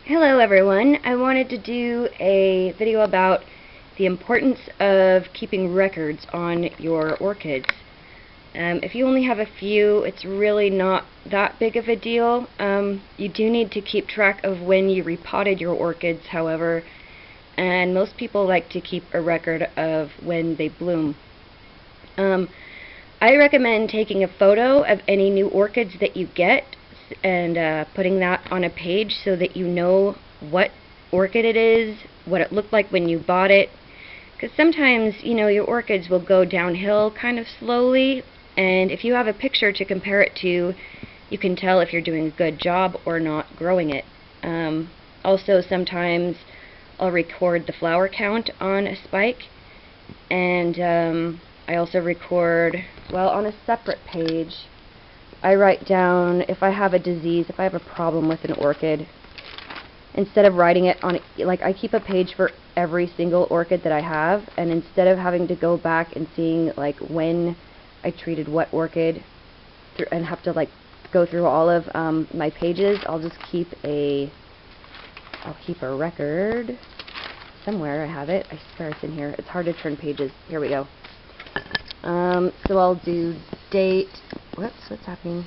Hello everyone. I wanted to do a video about the importance of keeping records on your orchids. If you only have a few, it's really not that big of a deal. You do need to keep track of when you repotted your orchids, however, and most people like to keep a record of when they bloom. I recommend taking a photo of any new orchids that you get and putting that on a page so that you know what orchid it is, what it looked like when you bought it. Because sometimes, you know, your orchids will go downhill kind of slowly, and if you have a picture to compare it to, you can tell if you're doing a good job or not growing it. Also, sometimes I'll record the flower count on a spike, and I also record, well, on a separate page, I write down if I have a disease, if I have a problem with an orchid. Instead of writing it on, like, I keep a page for every single orchid that I have, and instead of having to go back and seeing, like, when I treated what orchid and have to, like, go through all of my pages, I'll just keep a record somewhere. I have it. I swear it's in here. It's hard to turn pages. Here we go. So I'll do date, what's happening?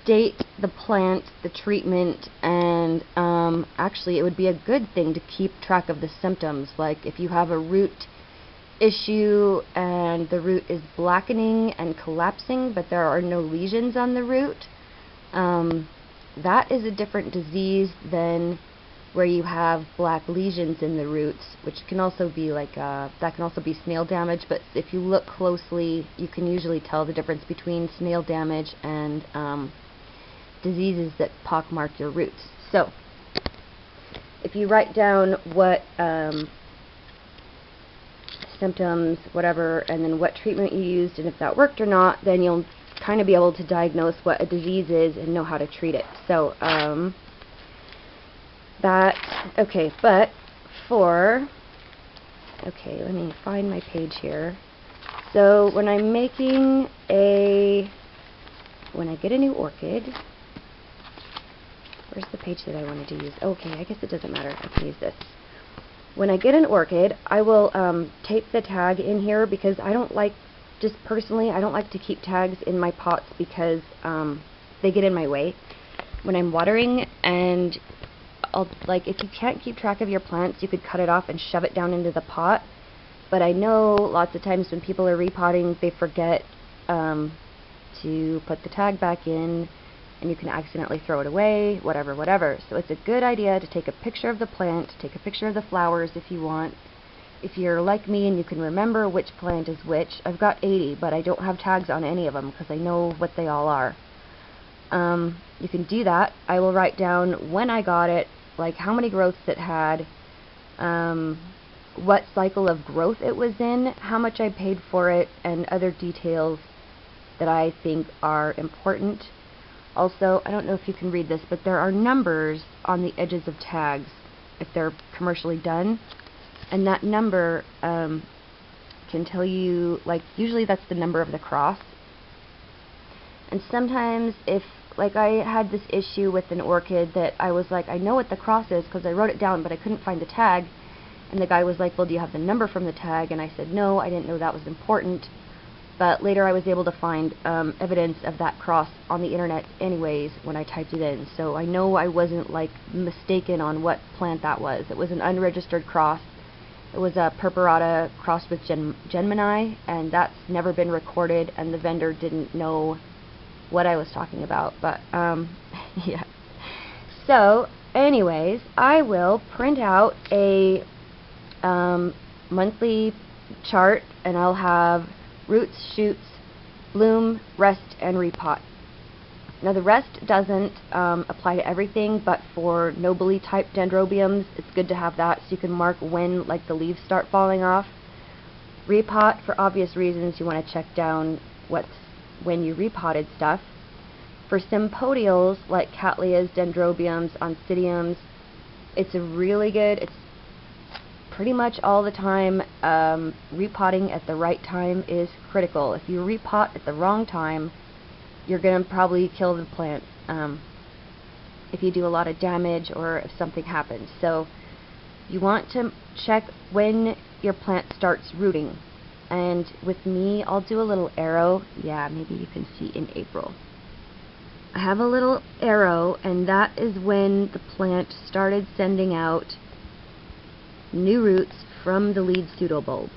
Date, the plant, the treatment, and actually it would be a good thing to keep track of the symptoms. Like if you have a root issue and the root is blackening and collapsing, but there are no lesions on the root, that is a different disease than where you have black lesions in the roots, which can also be like that can also be snail damage. But if you look closely, you can usually tell the difference between snail damage and diseases that pockmark your roots. So if you write down what symptoms, whatever, and then what treatment you used and if that worked or not, then you'll kind of be able to diagnose what a disease is and know how to treat it. So okay, but for, okay, let me find my page here. So when I'm making when I get a new orchid, where's the page that I wanted to use? Okay, I guess it doesn't matter. I can use this. When I get an orchid, I will tape the tag in here because I don't like, just personally, I don't like to keep tags in my pots because they get in my way when I'm watering. And like, if you can't keep track of your plants, you could cut it off and shove it down into the pot. But I know lots of times when people are repotting, they forget to put the tag back in, and you can accidentally throw it away, whatever. So it's a good idea to take a picture of the plant, take a picture of the flowers if you want. If you're like me and you can remember which plant is which, I've got 80, but I don't have tags on any of them because I know what they all are. You can do that. I will write down when I got it, like how many growths it had, what cycle of growth it was in, how much I paid for it, and other details that I think are important. Also, I don't know if you can read this, but there are numbers on the edges of tags if they're commercially done, and that number can tell you, like, usually that's the number of the cross. And sometimes if, like, I had this issue with an orchid that I was like, I know what the cross is because I wrote it down, but I couldn't find the tag. And the guy was like, well, do you have the number from the tag? And I said, no, I didn't know that was important. But later I was able to find evidence of that cross on the internet anyways when I typed it in. So I know I wasn't, like, mistaken on what plant that was. It was an unregistered cross. It was a purpurata crossed with Gemini, and that's never been recorded, and the vendor didn't know what I was talking about. But yeah. So anyways, I will print out a monthly chart, and I'll have roots, shoots, bloom, rest, and repot. Now the rest doesn't apply to everything, but for nobly type dendrobiums, it's good to have that so you can mark when, like, the leaves start falling off. Repot, for obvious reasons, you want to check down when you repotted stuff. For sympodials, like cattleyas, dendrobiums, oncidiums, it's really good. It's pretty much all the time. Repotting at the right time is critical. If you repot at the wrong time, you're going to probably kill the plant. if you do a lot of damage or if something happens. So you want to check when your plant starts rooting. And with me, I'll do a little arrow. Yeah, maybe you can see in April. I have a little arrow, and that is when the plant started sending out new roots from the lead pseudobulb.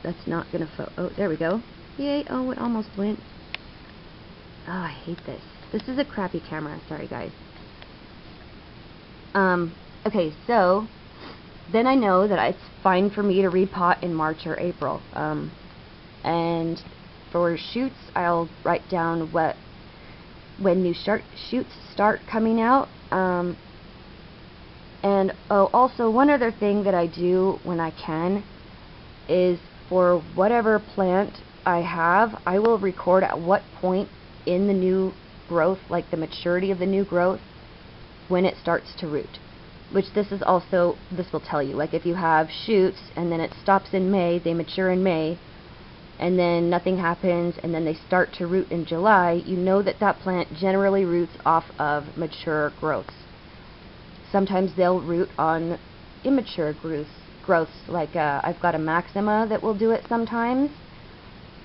That's not going to oh, there we go. Yay, oh, it almost went. Oh, I hate this. This is a crappy camera. Sorry, guys. Okay, so then I know that it's fine for me to repot in March or April. And for shoots, I'll write down when new shoots start coming out. And oh, also one other thing that I do when I can is for whatever plant I have, I will record at what point in the new growth, like the maturity of the new growth, when it starts to root. Which this will tell you, like if you have shoots and then it stops in May, they mature in May, and then nothing happens, and then they start to root in July, you know that that plant generally roots off of mature growths. Sometimes they'll root on immature growths, like I've got a maxima that will do it sometimes.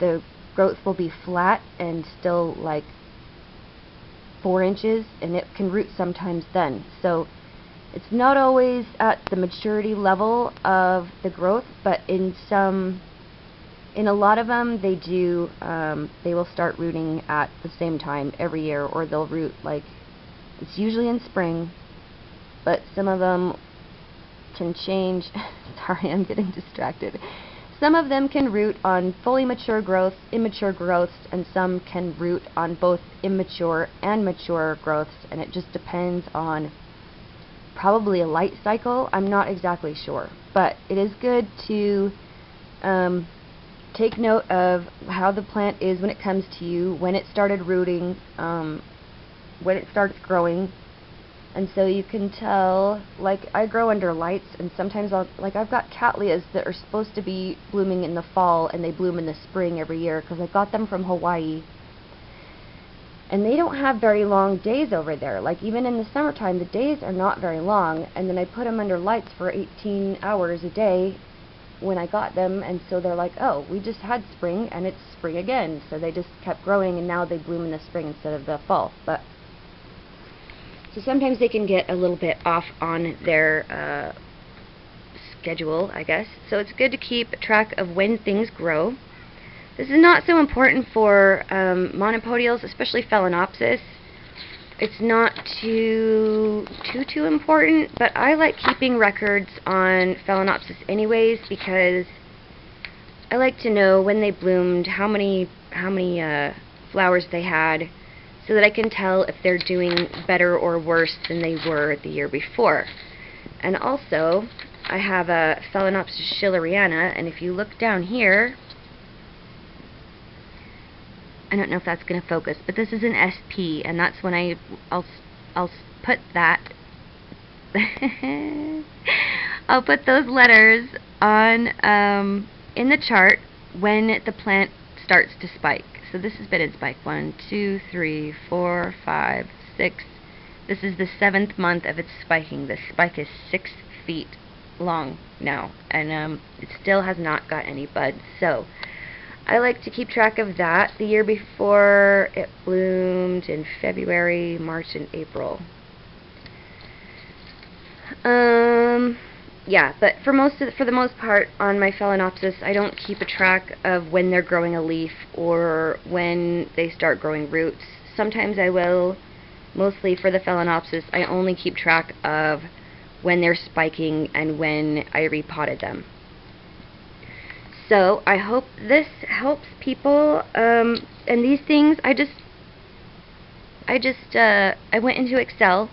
The growth will be flat and still like 4 inches, and it can root sometimes then. So it's not always at the maturity level of the growth, but in a lot of them they do, they will start rooting at the same time every year, or they'll root like, it's usually in spring, but some of them can change. Sorry, I'm getting distracted. Some of them can root on fully mature growths, immature growths, and some can root on both immature and mature growths, and it just depends on probably a light cycle. I'm not exactly sure, but it is good to take note of how the plant is when it comes to you, when it started rooting, when it starts growing. And so you can tell, like I grow under lights, and sometimes I've got cattleyas that are supposed to be blooming in the fall, and they bloom in the spring every year because I got them from Hawaii. And they don't have very long days over there. Like even in the summertime, the days are not very long, and then I put them under lights for 18 hours a day when I got them, and so they're like, oh, we just had spring and it's spring again. So they just kept growing, and now they bloom in the spring instead of the fall. But so sometimes they can get a little bit off on their schedule, I guess. So it's good to keep track of when things grow. This is not so important for monopodials, especially Phalaenopsis. It's not too important, but I like keeping records on Phalaenopsis anyways, because I like to know when they bloomed, how many flowers they had, so that I can tell if they're doing better or worse than they were the year before. And also, I have a Phalaenopsis schilleriana, and if you look down here, I don't know if that's going to focus, but this is an SP, and that's when I'll put that I'll put those letters on in the chart when the plant starts to spike. So this has been in spike 1, 2, 3, 4, 5, 6. This is the 7th month of its spiking. The spike is 6 feet long now, and it still has not got any buds. So I like to keep track of that. The year before, it bloomed in February, March, and April. Yeah, but for the most part, on my Phalaenopsis, I don't keep a track of when they're growing a leaf or when they start growing roots. Sometimes I will. Mostly for the Phalaenopsis, I only keep track of when they're spiking and when I repotted them. So I hope this helps people. And these things, I went into Excel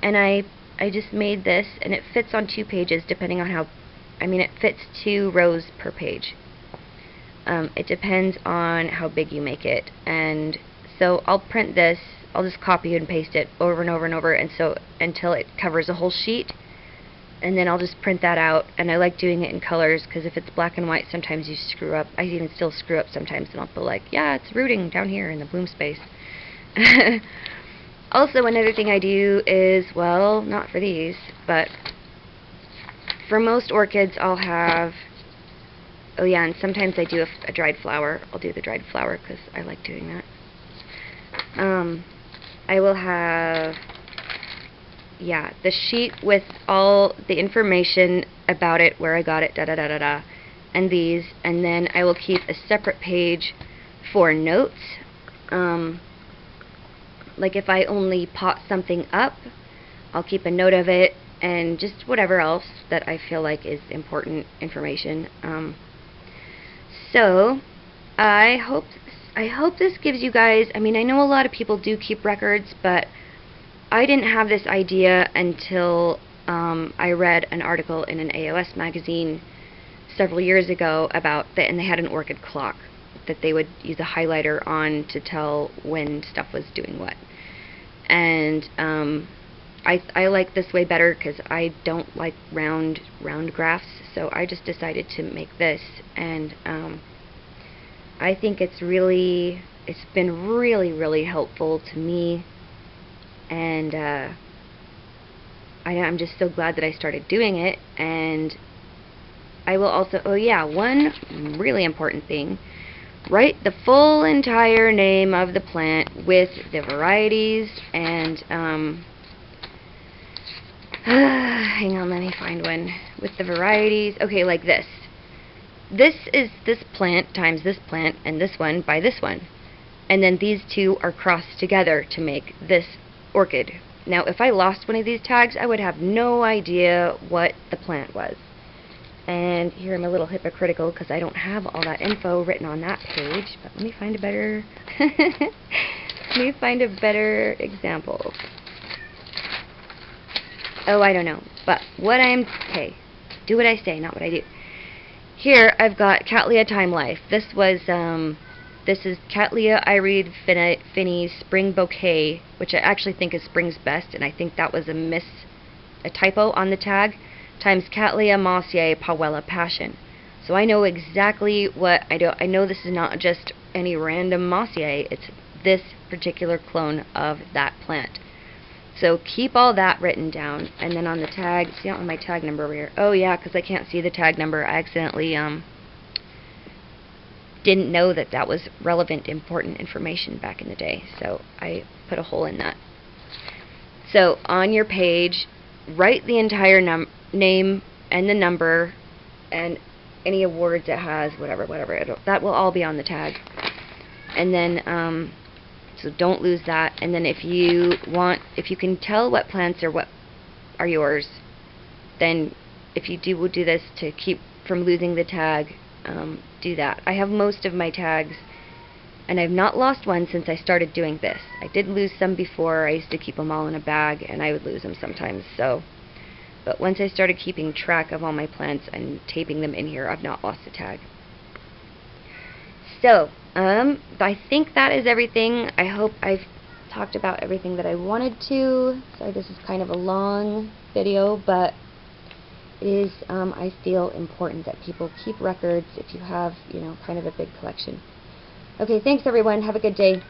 and I just made this, and it fits on 2 pages depending on how, it fits 2 rows per page. It depends on how big you make it. And so I'll print this, I'll just copy and paste it over and over and over, and so until it covers a whole sheet. And then I'll just print that out, and I like doing it in colors, because if it's black and white, sometimes you screw up. I even still screw up sometimes, and I'll be like, yeah, it's rooting down here in the bloom space. Also, another thing I do is, well, not for these, but for most orchids I'll have, oh yeah, and sometimes I do a dried flower. I'll do the dried flower because I like doing that. I will have, yeah, the sheet with all the information about it, where I got it, da-da-da-da-da, and these, and then I will keep a separate page for notes. Like if I only pot something up, I'll keep a note of it, and just whatever else that I feel like is important information. So I hope this gives you guys, I mean, I know a lot of people do keep records, but I didn't have this idea until I read an article in an AOS magazine several years ago about that, and they had an orchid clock that they would use a highlighter on to tell when stuff was doing what. And I like this way better because I don't like round graphs, so I just decided to make this, and I think it's been really helpful to me, and I'm just so glad that I started doing it. And I will also, oh yeah, one really important thing, write the full entire name of the plant with the varieties, and hang on, let me find one with the varieties. Okay, like this. This is this plant times this plant, and this one by this one. And then these two are crossed together to make this orchid. Now, if I lost one of these tags, I would have no idea what the plant was. And here I'm a little hypocritical because I don't have all that info written on that page. But let me find a better example. Oh, I don't know. But what okay, do what I say, not what I do. Here I've got Cattleya Time Life. This is Cattleya Ireid Finney's Spring Bouquet, which I actually think is Spring's Best, and I think that was a typo on the tag, times Cattleya Mossiae Pawella Passion. So I know exactly what I do. I know this is not just any random Mossiae, it's this particular clone of that plant. So keep all that written down, and then on the tag, see on my tag number over here. Oh yeah, because I can't see the tag number. I accidentally didn't know that that was relevant, important information back in the day, so I put a hole in that. So on your page, write the entire name and the number and any awards it has, whatever, that will all be on the tag. And then so don't lose that. And then if you can tell what plants are yours, then if you would do this to keep from losing the tag, do that. I have most of my tags, and I've not lost one since I started doing this. I did lose some before. I used to keep them all in a bag, and I would lose them sometimes. But once I started keeping track of all my plants and taping them in here, I've not lost a tag. So, I think that is everything. I hope I've talked about everything that I wanted to. Sorry, this is kind of a long video, but it is, I feel, important that people keep records if you have, kind of a big collection. Okay, thanks everyone. Have a good day.